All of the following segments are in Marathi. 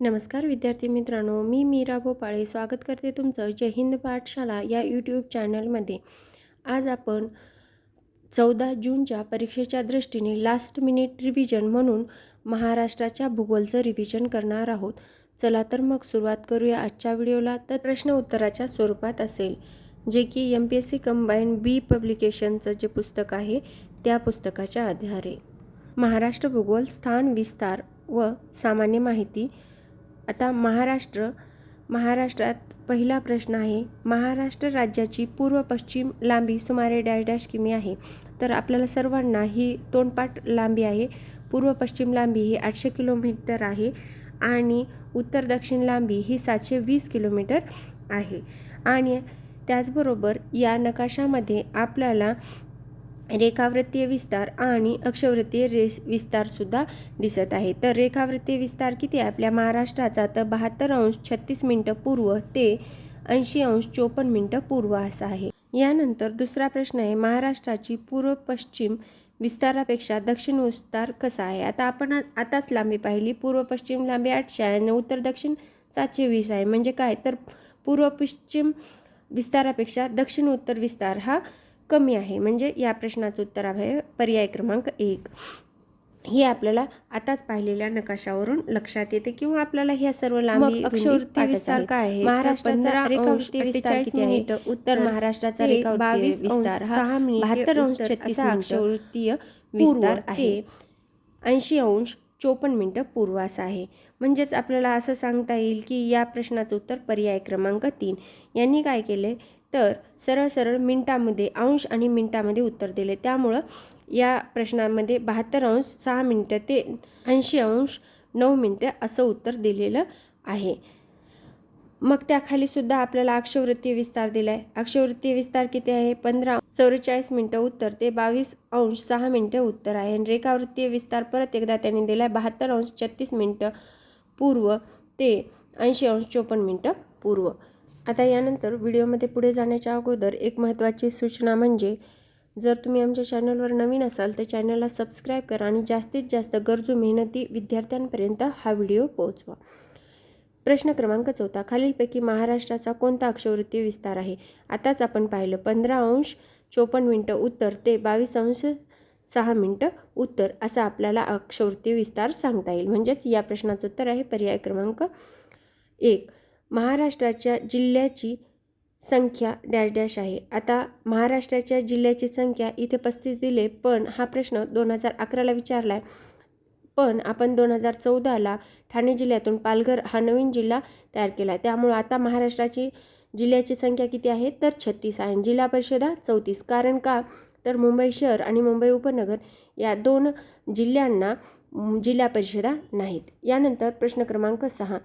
नमस्कार विद्यार्थी मित्रांनो, मी मीरा भोपाळे स्वागत करते तुमचं जय हिंद पाठशाला या यूट्यूब चॅनलमध्ये। आज आपण 14 जूनच्या परीक्षेच्या दृष्टीने लास्ट मिनिट रिव्हिजन म्हणून महाराष्ट्राच्या भूगोलचं रिव्हिजन करणार आहोत। चला तर मग सुरुवात करूया आजच्या व्हिडिओला। तर प्रश्न उत्तराच्या स्वरूपात असेल, जे की MPSC कंबाईंड बी पब्लिकेशनचं जे पुस्तक आहे त्या पुस्तकाच्या आधारे। महाराष्ट्र भूगोल, स्थान विस्तार व सामान्य माहिती। आता महाराष्ट्रात पहिला प्रश्न आहे, महाराष्ट्र राज्याची पूर्व पश्चिम लांबी सुमारे डॅश डॅश किमी आहे। तर आपल्याला सर्वांना ही तोंडपाठ लांबी आहे। पूर्व पश्चिम लांबी ही 800 किलोमीटर आहे आणि उत्तर दक्षिण लांबी ही 720 किलोमीटर आहे। आणि त्याचबरोबर या नकाशामध्ये आपल्याला रेखावृत्तीय विस्तार आणि अक्षवृत्तीय विस्तार सुद्धा दिसत आहे। तर रेखावृत्तीय विस्तार किती आहे आपल्या महाराष्ट्राचा? तर 72°36' पूर्व ते 80°54' पूर्व असा आहे। यानंतर दुसरा प्रश्न आहे, महाराष्ट्राची पूर्व पश्चिम विस्तारापेक्षा दक्षिण विस्तार कसा आहे? आता आपण आताच लांबी पाहिली, पूर्व पश्चिम लांबी 800 आहे आणि उत्तर दक्षिण 720 आहे। म्हणजे काय? तर पूर्व पश्चिम विस्तारापेक्षा दक्षिण उत्तर विस्तार हा कमी आहे। म्हणजे या प्रश्नाचं उत्तर आहे पर्याय क्रमांक 1। हे आपल्याला आताच पाहिलेल्या नकाशावरून लक्षात येते किंवा आपल्याला ह्या सर्व लांबी अक्षवृत्तीय विस्तार काय आहे? महाराष्ट्राचा रेखावृत्तीय विस्तार किती आहे? उत्तर महाराष्ट्राचा रेखावृत्तीय विस्तार हा 72°36' अक्षवृत्तीय विस्तार आहे, 80°54' पूर्व असा आहे। म्हणजेच आपल्याला असं सांगता येईल की या प्रश्नाचं उत्तर पर्याय क्रमांक 3। यांनी काय केले तर सरळ मिनिटामध्ये अंश आणि मिनिटामध्ये उत्तर दिले। त्यामुळं या प्रश्नामध्ये 72°6' ते 80°9' असं उत्तर दिलेलं आहे। मग त्याखाली सुद्धा आपल्याला अक्षवृत्तीय विस्तार दिलाय। अक्षवृत्तीय विस्तार किती आहे? 15:44' उत्तर ते 22°6' उत्तर आहे। आणि रेखावृत्तीय विस्तार परत एकदा त्यांनी दिलाय 72°36' पूर्व ते 80°54' पूर्व। आता यानंतर व्हिडिओमध्ये पुढे जाण्याच्या अगोदर एक महत्त्वाची सूचना म्हणजे, जर तुम्ही आमच्या चॅनलवर नवीन असाल तर चॅनलला सबस्क्राईब करा आणि जास्तीत जास्त गरजू मेहनती विद्यार्थ्यांपर्यंत हा व्हिडिओ पोहोचवा। प्रश्न क्रमांक 4, खालीलपैकी महाराष्ट्राचा कोणता अक्षवृत्तीय विस्तार आहे? आताच आपण पाहिलं 15°54' उत्तर ते 22°6' उत्तर असा आपल्याला अक्षवृत्तीय विस्तार सांगता येईल। म्हणजेच या प्रश्नाचं उत्तर आहे पर्याय क्रमांक 1। महाराष्ट्राच्या जिल्ह्याची संख्या डॅश डॅश आहे। आता महाराष्ट्राच्या जिल्ह्याची संख्या इथे 35 दिले, पण हा प्रश्न 2011ला विचारला आहे। पण आपण 2014ला ठाणे जिल्ह्यातून पालघर हा नवीन जिल्हा तयार केला आहे। त्यामुळे आता महाराष्ट्राची जिल्ह्याची संख्या किती आहे? तर 36 आहे। जिल्हा परिषदा 34। कारण का? तर मुंबई शहर आणि मुंबई उपनगर या 2 जिल्ह्यांना जिल्हा परिषदा नाहीत। यानंतर प्रश्न क्रमांक 6,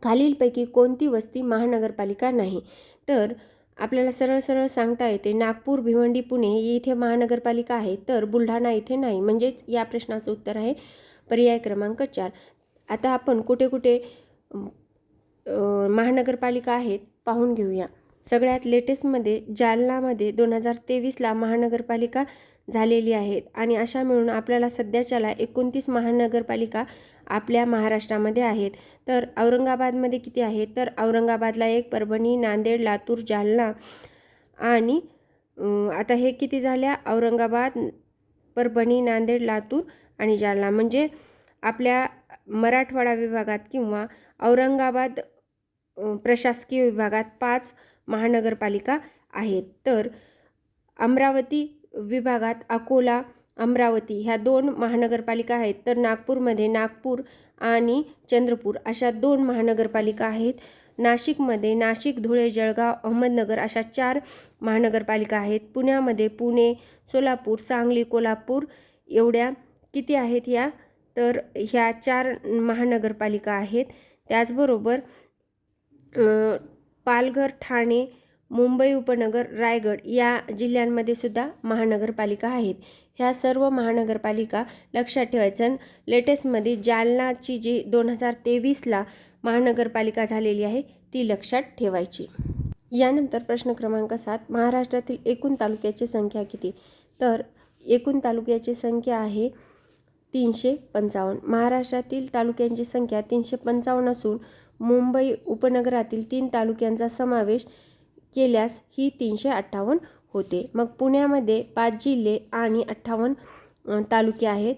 खालीलपैकी कोणती वस्ती महानगरपालिका नाही? तर आपल्याला सरळ सांगता येते, नागपूर, भिवंडी, पुणे इथे महानगरपालिका आहे, तर बुलढाणा इथे नाही। म्हणजेच या प्रश्नाचं उत्तर आहे पर्याय क्रमांक 4। आता आपण कुठे कुठे महानगरपालिका आहेत पाहून घेऊया। सगळ्यात लेटेस्टमध्ये जालनामध्ये 2023ला महानगरपालिका झालेली आहेत आणि अशा मिळून आपल्याला सध्याच्याला 29 महानगरपालिका आपल्या महाराष्ट्रामध्ये आहेत। तर औरंगाबादमध्ये किती आहेत? तर औरंगाबादला 1, परभणी, नांदेड, लातूर, जालना आणि आता हे किती झाल्या? औरंगाबाद, परभणी, नांदेड, लातूर आणि जालना। म्हणजे आपल्या मराठवाडा विभागात किंवा औरंगाबाद प्रशासकीय विभागात 5 महानगरपालिका आहेत। तर अमरावती विभागात अकोला, अमरावती ह्या 2 महानगरपालिका आहेत। तर नागपूरमध्ये नागपूर आणि चंद्रपूर अशा 2 महानगरपालिका आहेत। नाशिकमध्ये नाशिक, धुळे, जळगाव, अहमदनगर अशा 4 महानगरपालिका आहेत। पुण्यामध्ये पुणे, सोलापूर, सांगली, कोल्हापूर एवढ्या किती आहेत या? तर ह्या 4 महानगरपालिका आहेत। त्याचबरोबर पालघर, ठाणे, मुंबई उपनगर, रायगड या जिल्ह्यांमध्ये सुद्धा महानगरपालिका आहेत। ह्या सर्व महानगरपालिका लक्षात ठेवायचं। लेटेस्टमध्ये जालनाची जी 2023ला महानगरपालिका झालेली आहे ती लक्षात ठेवायची। यानंतर प्रश्न क्रमांक 7, महाराष्ट्रातील एकूण तालुक्याची संख्या किती? तर एकूण तालुक्याची संख्या आहे 355. महाराष्ट्रातील तालुक्यांची संख्या 355 असून मुंबई उपनगरातील 3 तालुक्यांचा समावेश केल्यास ही 358 होते. मग पुण्यामध्ये 5 जिल्हे आणि 58 तालुके आहेत.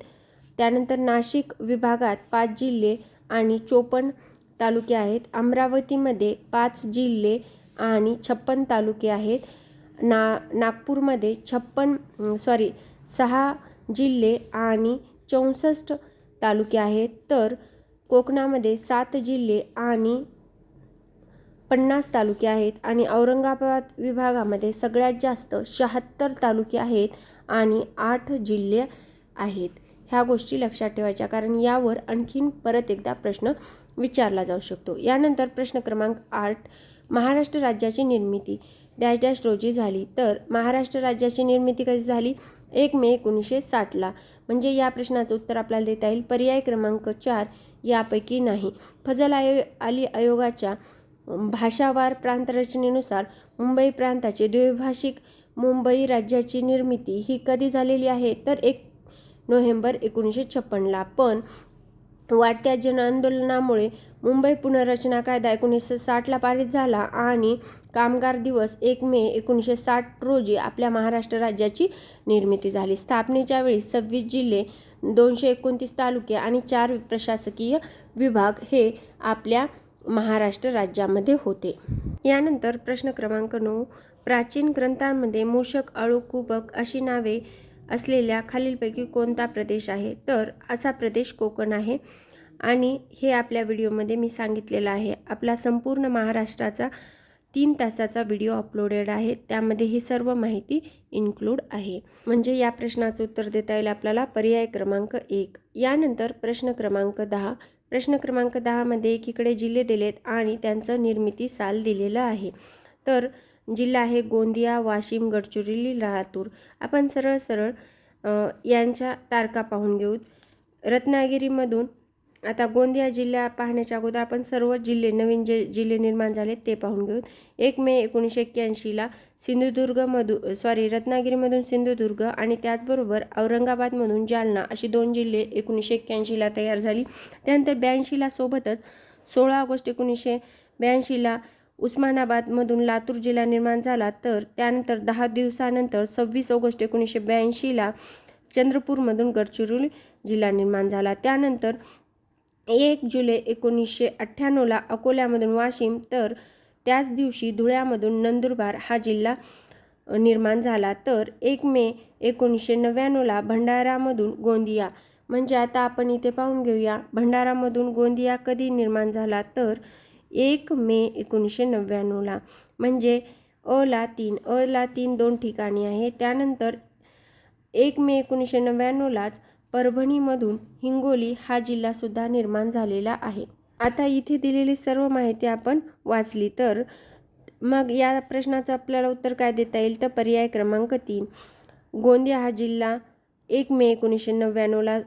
त्यानंतर नाशिक विभागात 5 जिल्हे आणि 54 तालुके आहेत. अमरावतीमध्ये 5 जिल्हे आणि 56 तालुके आहेत. नागपूरमध्ये 6 जिल्हे आणि 64 तालुके आहेत. तर कोकणामध्ये 7 जिल्हे आणि 50 तालुके आहेत. आणि औरंगाबाद विभागामध्ये सगळ्यात जास्त 76 तालुके आहेत आणि 8 जिल्हे आहेत. ह्या गोष्टी लक्षात ठेवायच्या, कारण यावर आणखीन परत एकदा प्रश्न विचारला जाऊ शकतो. यानंतर प्रश्न क्रमांक 8. महाराष्ट्र राज्याची निर्मिती डॅश डॅश रोजी झाली. तर महाराष्ट्र राज्याची निर्मिती कधी झाली? 1 मे 1960ला. म्हणजे या प्रश्नाचं उत्तर आपल्याला देता येईल पर्याय क्रमांक 4 यापैकी नाही. फजल अली आयोगाच्या भाषावार प्रांतरचनेनुसार मुंबई प्रांताचे द्विभाषिक मुंबई राज्याची निर्मिती ही कधी झालेली आहे? तर 1 नोव्हेंबर 1956ला. पण वाढत्या जनआंदोलनामुळे मुंबई पुनर्रचना कायदा 1960ला पारित झाला आणि कामगार दिवस 1 मे 1960 रोजी आपल्या महाराष्ट्र राज्याची निर्मिती झाली. स्थापनेच्या वेळी 26 जिल्हे, 229 तालुके आणि 4 प्रशासकीय विभाग हे आपल्या महाराष्ट्र राज्यामध्ये होते. यानंतर प्रश्न क्रमांक 9. प्राचीन ग्रंथांमध्ये मूषक, अळू, कुबक अशी नावे असलेल्या खालीलपैकी कोणता प्रदेश आहे? तर असा प्रदेश कोकण आहे. आणि हे आपल्या व्हिडिओमध्ये मी सांगितलेलं आहे. आपला संपूर्ण महाराष्ट्राचा 3 तासाचा व्हिडिओ अपलोडेड आहे. त्यामध्ये ही सर्व माहिती इन्क्लूड आहे. म्हणजे या प्रश्नाचं उत्तर देता येईल आपल्याला पर्याय क्रमांक 1. यानंतर प्रश्न क्रमांक 10. प्रश्न क्रमांक 10 मध्ये एकीकडे जिल्हे दिलेत आणि त्यांचं निर्मिती साल दिलेलं आहे. तर जिल्हा आहे गोंदिया, वाशिम, गडचिरोली, लातूर. आपण सरळ यांच्या तारखा पाहून घेऊ. रत्नागिरीमधून आता गोंदिया जिल्हा पाहण्याच्या अगोदर आपण सर्व जिल्हे, नवीन जे जिल्हे निर्माण झाले ते पाहून घेऊ. 1 मे 1981ला रत्नागिरीमधून सिंधुदुर्ग आणि त्याचबरोबर औरंगाबादमधून जालना अशी 2 जिल्हे 1981ला तयार झाली. त्यानंतर 82ला सोबतच 16 ऑगस्ट 1982ला उस्मानाबादमधून लातूर जिल्हा निर्माण झाला. तर त्यानंतर 10 दिवसानंतर 26 ऑगस्ट 1982ला चंद्रपूरमधून गडचिरोली जिल्हा निर्माण झाला. त्यानंतर 1 जुलै 1998ला अकोल्यामधून वाशिम, तर त्याच दिवशी धुळ्यामधून नंदुरबार हा जिल्हा निर्माण झाला. तर 1 मे 1999ला भंडारामधून गोंदिया. म्हणजे आता आपण इथे पाहून घेऊया भंडारामधून गोंदिया कधी निर्माण झाला? तर 1 मे 1999ला. म्हणजे अ ला 3 2 ठिकाणी आहे. त्यानंतर 1 मे 1999लाच परभणीमधून हिंगोली हा जिल्हासुद्धा निर्माण झालेला आहे. आता इथे दिलेली सर्व माहिती आपण वाचली. तर मग या प्रश्नाचं आपल्याला उत्तर काय देता येईल? तर पर्याय क्रमांक 3. गोंदिया हा जिल्हा 1 मे 1999ला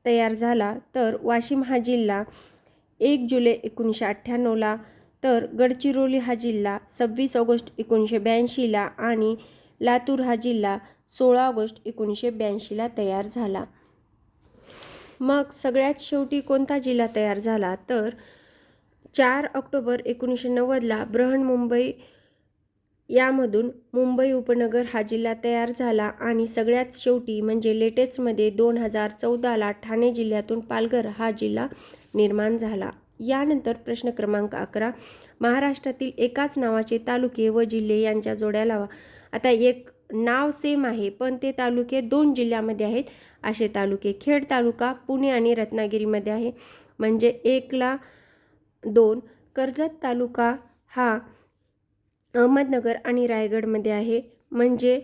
तयार झाला. तर वाशिम हा जिल्हा 1 जुलै 1998ला. तर गडचिरोली हा जिल्हा 26 ऑगस्ट 1982ला आणि लातूर हा जिल्हा 16 ऑगस्ट 1982ला तयार झाला. मग सगळ्यात शेवटी कोणता जिल्हा तयार झाला? तर 4 ऑक्टोबर 1990ला बृहन्मुंबई यामधून मुंबई उपनगर हा जिल्हा तयार झाला. आणि सगळ्यात शेवटी म्हणजे लेटेस्टमध्ये 2014ला ठाणे जिल्ह्यातून पालघर हा जिल्हा निर्माण झाला. यानंतर प्रश्न क्रमांक 11. महाराष्ट्रातील एकाच नावाचे तालुके व जिल्हे यांच्या जोड्या लावा. आता एक नाव सेम आहे पण ते तालुके 2 जिल्ह्यामध्ये आहेत. असे तालुके खेड तालुका पुणे आणि रत्नागिरीमध्ये आहे, म्हणजे 1 ला 2. कर्जत तालुका हा अहमदनगर आणि रायगडमध्ये आहे, म्हणजे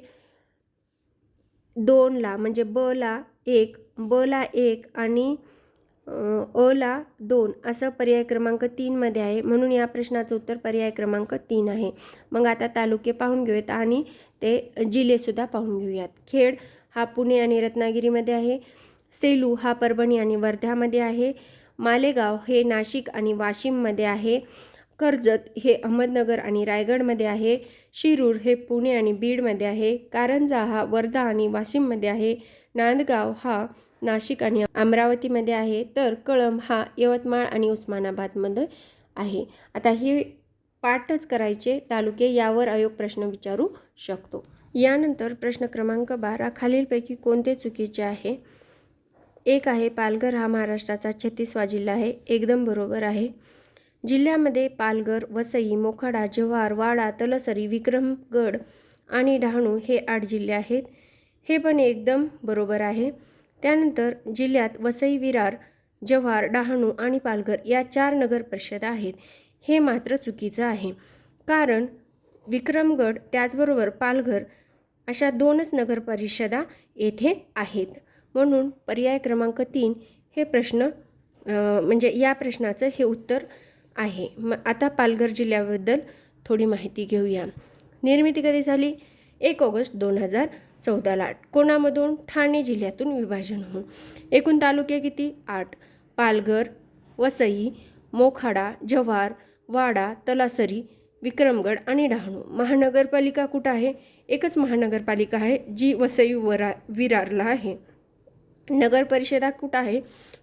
2 ला, म्हणजे ब ला 1 आणि अ ला 2 असं पर्याय क्रमांक 3 मध्ये आहे. म्हणून या प्रश्नाचं उत्तर पर्याय क्रमांक 3 आहे. मग आता तालुके पाहून घेऊयात आणि ते जिल्हेसुद्धा पाहून घेऊयात. खेड हा पुणे आणि रत्नागिरीमध्ये आहे. सेलू हा परभणी आणि वर्ध्यामध्ये आहे. मालेगाव हे नाशिक आणि वाशिममध्ये आहे. कर्जत हे अहमदनगर आणि रायगडमध्ये आहे. शिरूर हे पुणे आणि बीडमध्ये आहे. कारंजा हा वर्धा आणि वाशिममध्ये आहे. नांदगाव हा नाशिक आणि अमरावतीमध्ये आहे, तर कळंब हा यवतमाळ आणि उस्मानाबादमध्ये आहे. आता हे पाठच करायचे तालुके, यावर आयोग प्रश्न विचारू शकतो. यानंतर प्रश्न क्रमांक 12, खालीलपैकी कोणते चुकीचे आहे? एक आहे पालघर हा महाराष्ट्राचा 36वा जिल्हा आहे, एकदम बरोबर आहे. जिल्ह्यामध्ये पालघर, वसई, मोखाडा, जव्हार, वाडा, तलसरी, विक्रमगड आणि डहाणू हे 8 जिल्हे आहेत, हे पण एकदम बरोबर आहे. त्यानंतर जिल्ह्यात वसई, विरार, जव्हार, डहाणू आणि पालघर या 4 नगर परिषदा आहेत, हे मात्र चुकीचं आहे. कारण विक्रमगड त्याचबरोबर पालघर अशा 2च नगर परिषदा येथे आहेत. म्हणून पर्याय क्रमांक 3 हे प्रश्न म्हणजे या प्रश्नाचं हे उत्तर आहे. आता पालघर जिल्ह्याबद्दल थोडी माहिती घेऊया. निर्मिती कधी झाली? 1 ऑगस्ट 2014ला. कोणामधून? ठाणे जिल्ह्यातून विभाजन होऊन. एकूण तालुके किती? 8. पालघर, वसई, मोखाडा, जव्हार, वाडा, तलासरी, विक्रमगड आणि डहाणू. महानगरपालिका कुठं आहे? एकच महानगरपालिका आहे, जी वसई विरारला आहे. नगर परिषदा कुठं आहे?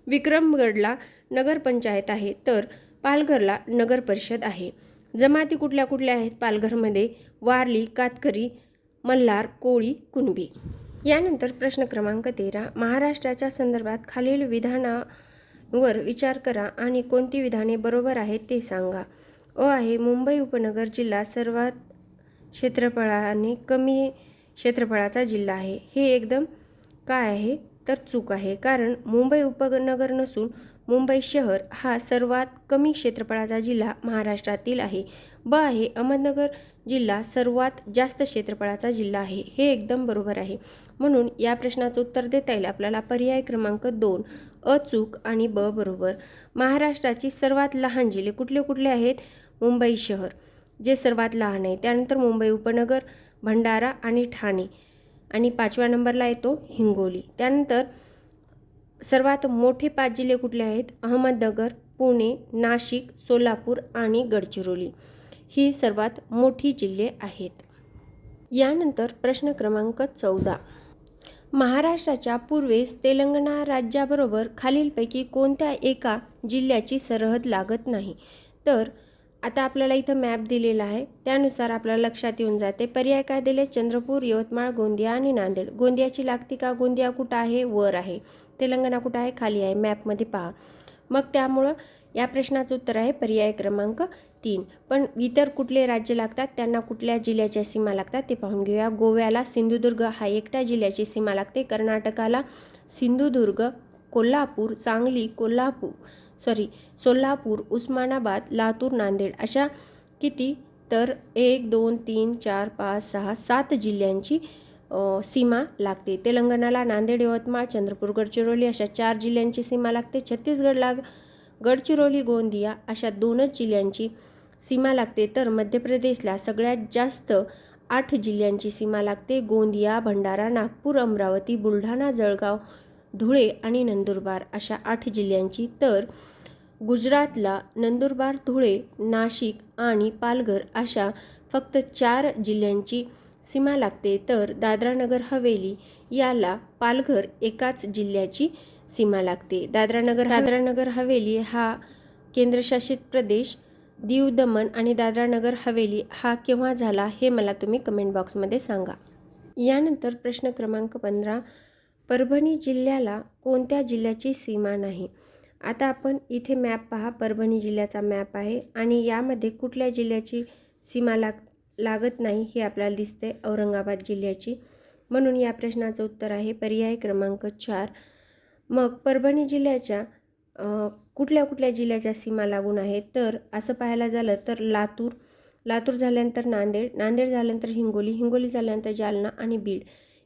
विक्रमगडला नगरपंचायत आहे, तर पालघरला नगर परिषद आहे. जमाती कुठल्या कुठल्या आहेत पालघरमध्ये? वारली, कातकरी, मल्हार, कोळी, कुणबी. यानंतर प्रश्न क्रमांक 13, महाराष्ट्राच्या संदर्भात खालील विधानावर विचार करा आणि कोणती विधाने बरोबर आहेत ते सांगा. अ आहे मुंबई उपनगर जिल्हा सर्वात क्षेत्रफळाने कमी क्षेत्रफळाचा जिल्हा आहे, हे एकदम काय आहे? तर चूक आहे. कारण मुंबई उपनगर नसून मुंबई शहर हा सर्वात कमी क्षेत्रफळाचा जिल्हा महाराष्ट्रातील आहे. ब आहे अहमदनगर जिल्हा सर्वात जास्त क्षेत्रफळाचा जिल्हा आहे, हे एकदम बरोबर आहे. म्हणून या प्रश्नाचं उत्तर देता येईल आपल्याला पर्याय क्रमांक 2 अचूक आणि ब बरोबर. महाराष्ट्राची सर्वात लहान जिल्हे कुठले कुठले आहेत? मुंबई शहर जे सर्वात लहान आहे, त्यानंतर मुंबई उपनगर, भंडारा आणि ठाणे, आणि 5व्या नंबरला येतो हिंगोली. त्यानंतर सर्वात मोठे 5 जिल्हे कुठले आहेत? अहमदनगर, पुणे, नाशिक, सोलापूर आणि गडचिरोली ही सर्वात मोठी जिल्हे आहेत. यानंतर प्रश्न क्रमांक 14, महाराष्ट्राच्या पूर्वेस तेलंगणा राज्याबरोबर खालीलपैकी कोणत्या एका जिल्ह्याची सरहद लागत नाही? तर आता आपल्याला इथं मॅप दिलेला आहे, त्यानुसार आपल्याला लक्षात येऊन जाते. पर्याय काय दिले? चंद्रपूर, यवतमाळ, गोंदिया आणि नांदेड. गोंदियाची लागते का? गोंदिया कुठं आहे? वर आहे. तेलंगणा कुठं आहे? खाली आहे. मॅपमध्ये पहा. मग त्यामुळं या प्रश्नाचं उत्तर आहे पर्याय क्रमांक 3. पण इतर कुठले राज्य लागतात, त्यांना कुठल्या जिल्ह्याच्या सीमा लागतात ते पाहून घेऊया. गोव्याला सिंधुदुर्ग हा एकट्या जिल्ह्याची सीमा लागते. कर्नाटकाला सिंधुदुर्ग, कोल्हापूर, सांगली, सोलापूर, उस्मानाबाद, लातूर, नांदेड अशा किती? तर 1, 2, 3, 4, 5, 6, 7 जिल्ह्यांची सीमा लागते. तेलंगणाला नांदेड, यवतमाळ, चंद्रपूर, गडचिरोली अशा 4 जिल्ह्यांची सीमा लागते. छत्तीसगडला गडचिरोली, गोंदिया अशा 2च जिल्ह्यांची सीमा लागते. तर मध्य प्रदेशला सगळ्यात जास्त 8 जिल्ह्यांची सीमा लागते. गोंदिया, भंडारा, नागपूर, अमरावती, बुलढाणा, जळगाव, धुळे आणि नंदुरबार अशा 8 जिल्ह्यांची. तर गुजरातला नंदुरबार, धुळे, नाशिक आणि पालघर अशा फक्त 4 जिल्ह्यांची सीमा लागते. तर दादरा नगर हवेली याला पालघर एकाच जिल्ह्याची सीमा लागते. दादरा नगर हवेली हा केंद्रशासित प्रदेश दीव दमण आणि दादरा नगर हवेली हा केव्हा झाला हे मला तुम्ही कमेंट बॉक्समध्ये सांगा. यानंतर प्रश्न क्रमांक 15, परभणी जिल्ह्याला कोणत्या जिल्ह्याची सीमा नाही? आता आपण इथे मॅप पहा, परभणी जिल्ह्याचा मॅप आहे आणि यामध्ये कुठल्या जिल्ह्याची सीमा लागत नाही हे आपल्याला दिसते? औरंगाबाद जिल्ह्याची. म्हणून या प्रश्नाचं उत्तर आहे पर्याय क्रमांक 4. मग परभणी जिल्ह्याच्या कुठल्या कुठल्या जिल्ह्याच्या सीमा लागून आहेत? तर असं पाहायला झालं तर लातूर झाल्यानंतर नांदेड झाल्यानंतर हिंगोली झाल्यानंतर जालना आणि बीड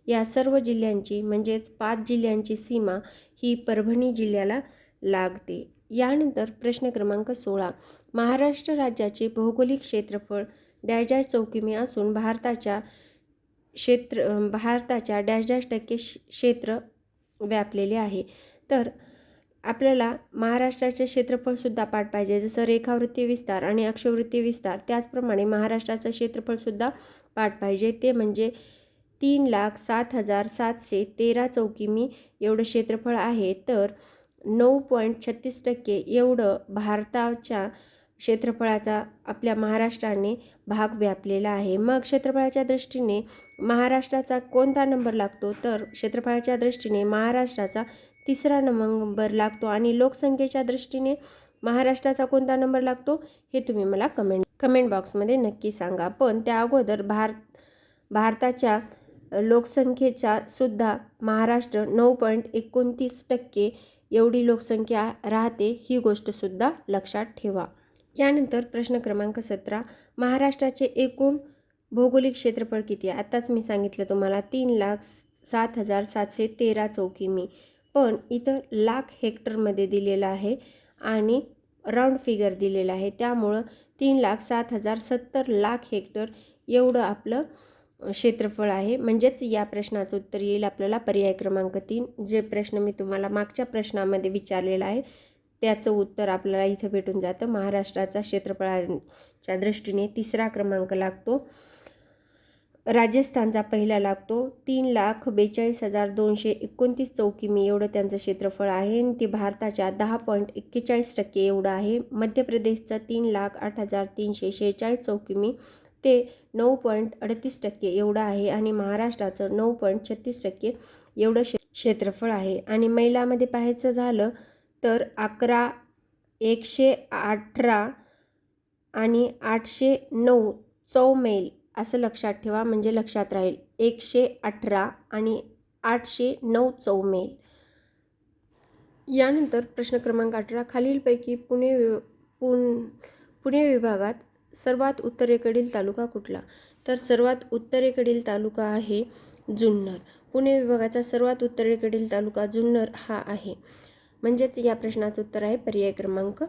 या सर्व जिल्ह्यांची म्हणजेच 5 जिल्ह्यांची सीमा ही परभणी जिल्ह्याला लागते. यानंतर प्रश्न क्रमांक 16, महाराष्ट्र राज्याचे भौगोलिक क्षेत्रफळ डॅश चौकिमी असून भारताच्या %% क्षेत्र व्यापलेले आहे. तर आपल्याला महाराष्ट्राचे क्षेत्रफळसुद्धा पाठ पाहिजे, जसं रेखावृत्तीय विस्तार आणि अक्षवृत्तीय विस्तार, त्याचप्रमाणे महाराष्ट्राचं क्षेत्रफळसुद्धा पाठ पाहिजे. ते म्हणजे 3,07,713 चौकिमी एवढं क्षेत्रफळ आहे, तर 9.36% एवढं भारताच्या क्षेत्रफळाचा आपल्या महाराष्ट्राने भाग व्यापलेला आहे. मग क्षेत्रफळाच्या दृष्टीने महाराष्ट्राचा कोणता नंबर लागतो? तर क्षेत्रफळाच्या दृष्टीने महाराष्ट्राचा 3रा नंबर लागतो. आणि लोकसंख्येच्या दृष्टीने महाराष्ट्राचा कोणता नंबर लागतो हे तुम्ही मला कमेंट बॉक्समध्ये नक्की सांगा. पण त्या अगोदर भारताच्या लोकसंख्येच्या सुद्धा महाराष्ट्र 9.29% एवढी लोकसंख्या राहते, ही गोष्टसुद्धा लक्षात ठेवा. यानंतर प्रश्न क्रमांक 17, महाराष्ट्राचे एकूण भौगोलिक क्षेत्रफळ किती आहे? आताच मी सांगितलं तुम्हाला 3,07,713 चौकिमी, पण इथं लाख हेक्टरमध्ये दिलेलं आहे आणि राऊंड फिगर दिलेलं आहे, त्यामुळं 3,07,070 लाख हेक्टर एवढं आपलं क्षेत्रफळ आहे. म्हणजेच या प्रश्नाचं उत्तर येईल आपल्याला पर्याय क्रमांक 3. जे प्रश्न मी तुम्हाला मागच्या प्रश्नामध्ये विचारलेला आहे त्याचं उत्तर आपल्याला इथं भेटून जातं. महाराष्ट्राचा क्षेत्रफळाच्या दृष्टीने 3रा क्रमांक लागतो. राजस्थानचा पहिला लागतो. 3,42,229 चौकिमी एवढं त्यांचं क्षेत्रफळ आहे आणि ते भारताच्या 10.41% एवढं आहे. मध्य प्रदेशचं 3,08,346 चौकिमी ते 9.38% एवढं आहे आणि महाराष्ट्राचं 9.36% एवढं क्षेत्रफळ आहे. आणि मैलामध्ये पाहायचं झालं तर 118 आणि 809 चौमैल असं लक्षात ठेवा, म्हणजे लक्षात राहील. 118 आणि 809 चौमैल. यानंतर प्रश्न क्रमांक 18, खालीलपैकी पुणे विभागात सर्वात उत्तरेकडील तालुका कुठला? तर सर्वात उत्तरेकडील तालुका आहे जुन्नर. पुणे विभागाचा सर्वात उत्तरेकडील तालुका जुन्नर हा आहे. म्हणजेच या प्रश्नाचं उत्तर आहे पर्याय क्रमांक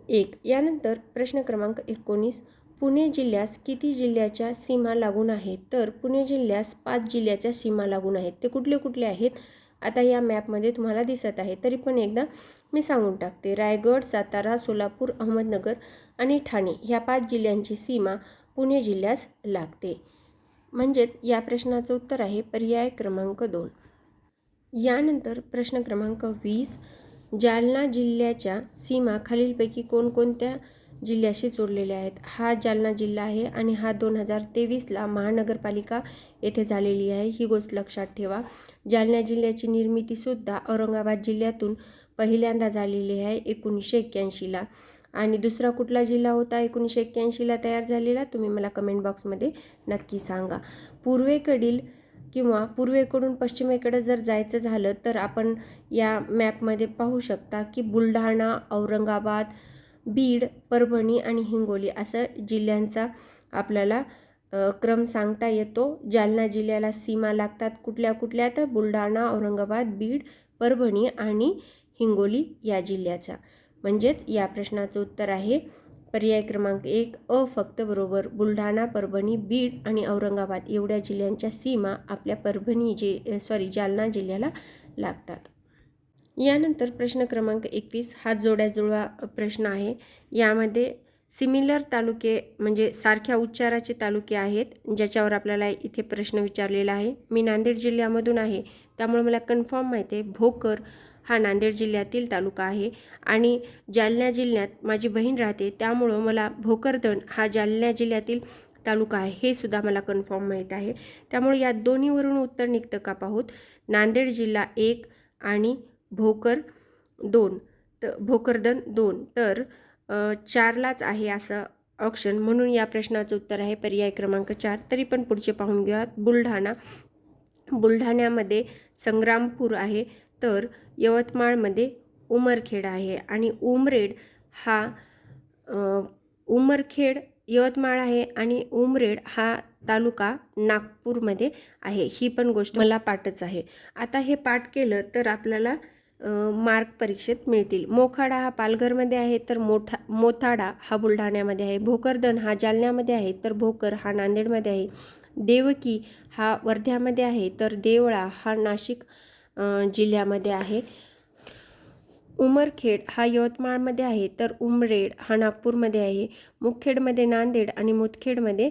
1. यानंतर प्रश्न क्रमांक 19, पुणे जिल्ह्यास किती जिल्ह्याच्या सीमा लागून आहेत? तर पुणे जिल्ह्यास 5 जिल्ह्याच्या सीमा लागून आहेत. ते कुठले कुठले आहेत? आता या मॅपमध्ये तुम्हाला दिसत आहे, तरी पण एकदा मी सांगून टाकते. रायगड, सातारा, सोलापूर, अहमदनगर आणि ठाणे ह्या 5 जिल्ह्यांची सीमा पुणे जिल्ह्यास लागते. म्हणजेच या प्रश्नाचं उत्तर आहे पर्याय क्रमांक 2. यानंतर प्रश्न क्रमांक 20, जालना जिल्ह्याच्या सीमा खालीलपैकी कोणकोणत्या जिल्ह्याशी जोडलेल्या आहेत? हा जालना जिल्हा आहे आणि हा 2023ला महानगरपालिका येथे झालेली आहे, ही गोष्ट लक्षात ठेवा. जालना जिल्ह्याची निर्मितीसुद्धा औरंगाबाद जिल्ह्यातून पहिल्यांदा झालेली आहे 1981ला. आणि दुसरा कुठला जिल्हा होता 1981ला तयार झालेला? तुम्ही मला कमेंट बॉक्समध्ये नक्की सांगा. पूर्वेकडून पश्चिमेकडे जर जायचं झालं तर आपण या मॅपमध्ये पाहू शकता की बुलढाणा, औरंगाबाद, बीड, परभणी आणि हिंगोली असं जिल्ह्यांचा आपल्याला क्रम सांगता येतो. जालना जिल्ह्याला सीमा लागतात कुठल्या कुठल्या? तर बुलढाणा, औरंगाबाद, बीड, परभणी आणि हिंगोली या जिल्ह्याचा. म्हणजेच या प्रश्नाचं उत्तर आहे पर्याय क्रमांक 1 अ फक्त बरोबर. बुलढाणा, परभणी, बीड आणि औरंगाबाद एवढ्या जिल्ह्यांच्या सीमा आपल्या जालना जिल्ह्याला लागतात. यानंतर प्रश्न क्रमांक 21 हा जोड्याजुळवा प्रश्न आहे. यामध्ये सिमिलर तालुके म्हणजे सारख्या उच्चाराचे तालुके आहेत, ज्याच्यावर आपल्याला इथे प्रश्न विचारलेला आहे. मी नांदेड जिल्ह्यामधून आहे, त्यामुळे मला कन्फर्म माहिती आहे भोकर हा नांदेड जिल्ह्यातील तालुका आहे आणि जालना जिल्ह्यात माझी बहीण राहते, त्यामुळं मला भोकरदन हा जालना जिल्ह्यातील तालुका आहे हे सुद्धा मला कन्फर्म माहीत आहे. त्यामुळे या दोन्हीवरून उत्तर निघतं का पाहूत. नांदेड जिल्हा 1 आणि भोकरदन 2 तर 4लाच आहे असं ऑप्शन. म्हणून या प्रश्नाचं उत्तर आहे पर्याय क्रमांक 4. तरी पण पुढचे पाहून घेऊयात. बुलढाण्यामध्ये संग्रामपूर आहे, तर यवतमाळमध्ये उमरखेड आहे आणि उमरखेड यवतमाळ आहे आणि उमरेड हा तालुका नागपूरमध्ये आहे. ही पण गोष्ट मला पाठच आहे. आता हे पाठ केलं तर आपल्याला मार्क परीक्षेत मिळतील. मोखाडा हा पालघरमध्ये आहे, तर मोथाडा हा बुलढाण्यामध्ये आहे. भोकरदन हा जालन्यामध्ये आहे, तर भोकर हा नांदेडमध्ये आहे. देवकी हा वर्ध्यामध्ये आहे, तर देवळा हा नाशिक जिल्ह्यामध्ये आहे. उमरखेड हा यवतमाळमध्ये आहे, तर उमरेड हा नागपूरमध्ये आहे. मुखेडमध्ये नांदेड आणि मुदखेडमध्ये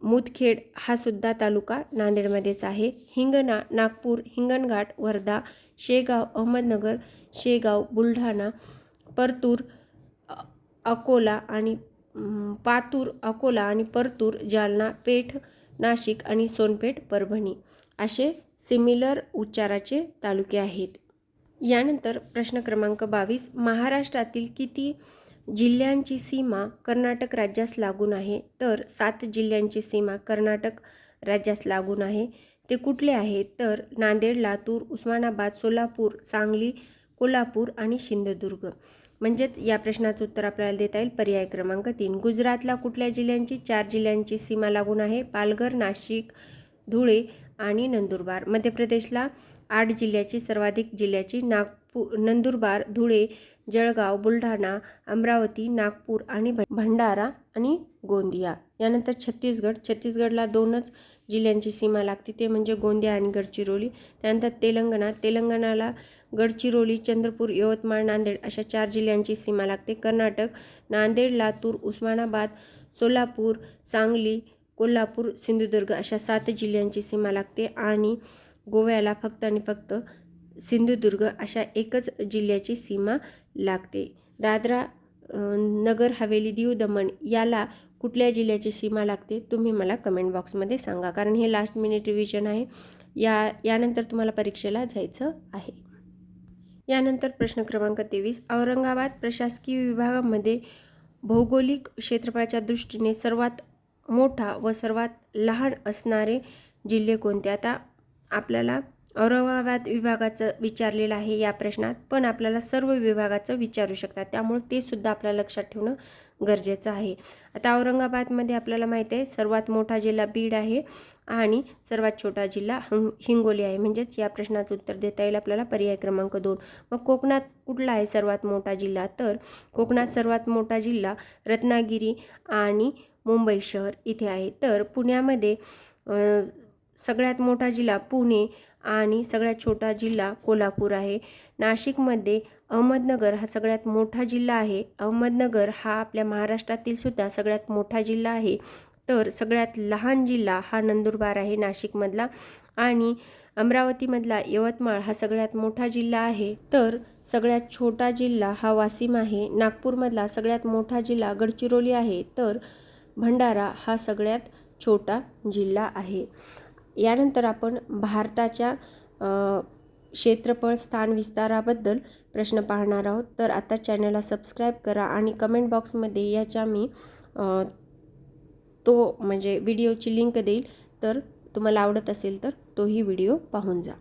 मुदखेड हा सुद्धा तालुका नांदेडमध्येच आहे. हिंगणा, नागपूर, हिंगणघाट, वर्धा, शेगाव, अहमदनगर, शेगाव, बुलढाणा, परतूर, अकोला आणि पातूर, अकोला आणि परतूर, जालना, पेठ, नाशिक आणि सोनपेठ, परभणी असे सिमिलर उच्चाराचे तालुके आहेत. यानंतर प्रश्न क्रमांक 22, महाराष्ट्रातील किती जिल्ह्यांची सीमा कर्नाटक राज्यास लागून आहे? तर 7 जिल्ह्यांची सीमा कर्नाटक राज्यास लागून आहे. ते कुठले आहेत? तर नांदेड, लातूर, उस्मानाबाद, सोलापूर, सांगली, कोल्हापूर आणि सिंधुदुर्ग. म्हणजेच या प्रश्नाचं उत्तर आपल्याला देता येईल पर्याय क्रमांक 3. गुजरातला कुठल्या जिल्ह्यांची 4 जिल्ह्यांची सीमा लागून आहे? पालघर, नाशिक, धुळे आणि नंदुरबार. मध्य प्रदेशला 8 जिल्ह्याची सर्वाधिक जिल्ह्याची नंदुरबार, धुळे, जळगाव, बुलढाणा, अमरावती, नागपूर आणि भंडारा आणि गोंदिया. यानंतर छत्तीसगडला 2च जिल्ह्यांची सीमा लागते, ते म्हणजे गोंदिया आणि गडचिरोली. त्यानंतर तेलंगणाला गडचिरोली, चंद्रपूर, यवतमाळ, नांदेड अशा 4 जिल्ह्यांची सीमा लागते. कर्नाटक नांदेड, लातूर, उस्मानाबाद, सोलापूर, सांगली, कोल्हापूर, सिंधुदुर्ग अशा 7 जिल्ह्यांची सीमा लागते. आणि गोव्याला फक्त आणि फक्त सिंधुदुर्ग अशा एकच जिल्ह्याची सीमा लागते. दादरा नगर हवेली, दीव दमण याला कुठल्या जिल्ह्याची सीमा लागते? तुम्ही मला कमेंट बॉक्समध्ये सांगा, कारण हे लास्ट मिनिट रिव्हिजन आहे. यानंतर तुम्हाला परीक्षेला जायचं आहे. यानंतर प्रश्न क्रमांक 23, औरंगाबाद प्रशासकीय विभागामध्ये भौगोलिक क्षेत्रफळाच्या दृष्टीने सर्वात मोठा व सर्वात लहान असणारे जिल्हे कोणते? आता आपल्याला औरंगाबाद विभागाचं विचारलेलं आहे या प्रश्नात, पण आपल्याला सर्व विभागाचं विचारू शकतात, त्यामुळे ते सुद्धा आपल्याला लक्षात ठेवणं गरजेचं आहे. आता औरंगाबादमध्ये आपल्याला माहिती आहे सर्वात मोठा जिल्हा बीड आहे आणि सर्वात छोटा जिल्हा हिंगोली आहे. म्हणजेच या प्रश्नाचं उत्तर देता येईल आपल्याला पर्याय क्रमांक 2. मग कोकणात कुठला आहे सर्वात मोठा जिल्हा? तर कोकणात सर्वात मोठा जिल्हा रत्नागिरी आणि मुंबई शहर इथे आहे. तर पुण्यामध्ये सगळ्यात मोठा जिल्हा पुणे आणि सगळ्यात छोटा जिल्हा कोल्हापूर आहे. नाशिकमध्ये अहमदनगर हा सगळ्यात मोठा जिल्हा आहे. अहमदनगर हा आपल्या महाराष्ट्रातील सुद्धा सगळ्यात मोठा जिल्हा आहे. तर सगळ्यात लहान जिल्हा हा नंदुरबार आहे नाशिकमधला. आणि अमरावतीमधला यवतमाळ हा सगळ्यात मोठा जिल्हा आहे. तर सगळ्यात छोटा जिल्हा हा वाशिम आहे. नागपूरमधला सगळ्यात मोठा जिल्हा गडचिरोली आहे. तर भंडारा हा सगळ्यात छोटा जिल्हा आहे. यानंतर आपण भारताच्या क्षेत्रफळ स्थान विस्ताराबद्दल प्रश्न पाहणार आहोत. तर आता चॅनलला सबस्क्राईब करा आणि कमेंट बॉक्समध्ये याच्या मी तो म्हणजे व्हिडिओची लिंक देईल, तर तुम्हाला आवडत असेल तर तोही व्हिडिओ पाहून जा.